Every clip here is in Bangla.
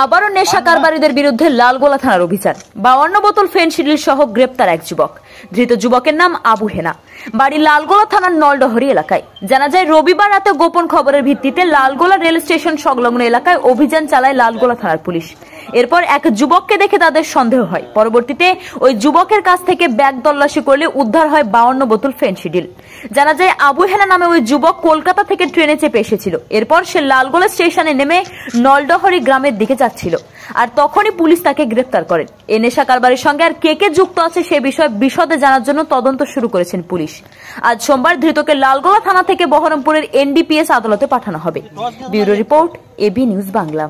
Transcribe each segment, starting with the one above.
আবারও নেশা কারবারিদের বিরুদ্ধে লালগোলা থানার অভিযান। 52 বোতল ফেনসিডিল সহ গ্রেপ্তার এক যুবক। ধৃত যুবকের নাম আবু হেনা, বাড়ি লালগোলা থানার নলডহরি এলাকায়। জানা যায়, রবিবার রাতে গোপন খবরের ভিত্তিতে লালগোলা রেল স্টেশন সংলগ্ন এলাকায় অভিযান চালায় লালগোলা থানার পুলিশ। এরপর এক যুবককে দেখে তাদের সন্দেহ হয়। পরবর্তীতে ওই যুবকের কাছ থেকে ব্যাগ তল্লাশি করলে উদ্ধার হয় 52 বোতল ফেনসিডিল। জানা যায়, আবু হেনা নামে ওই যুবক কলকাতা থেকে ট্রেনে চেপে এসেছিল। এরপর সে লালগোলা স্টেশনে নেমে নলডহরি গ্রামের দিকে যাচ্ছিল, আর তখনই পুলিশ তাকে গ্রেপ্তার করেন। এ নেশা কারবারের সঙ্গে আর কে কে যুক্ত আছে সে বিষয়ে বিশদে জানার জন্য তদন্ত শুরু করেছেন পুলিশ। আজ সোমবার ধৃতকে লালগোলা থানা থেকে বহরমপুরের এনডিপিএস আদালতে পাঠানো হবে। Bureau report, AB news Bangla.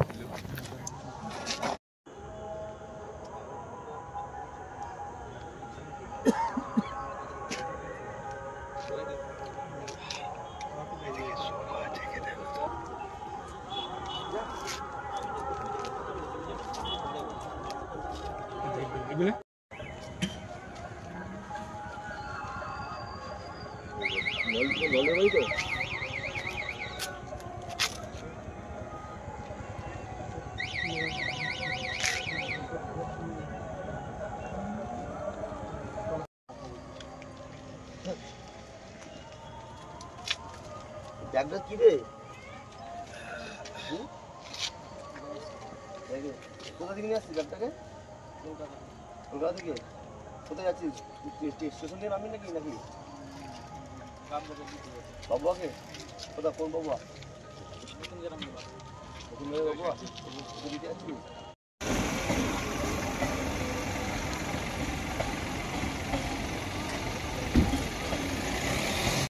ব্যাগটা কি রে? কোথা থেকে নিয়ে আসছিস ব্যাগটাকে? কলকাতা থেকে? কোথায় যাচ্ছিস? স্টেশন দিয়ে নামবি নাকি? বাবুয়াকে? কোথা, কোন বাবুয়া? বাবুয়া দিতে যাচ্ছিস?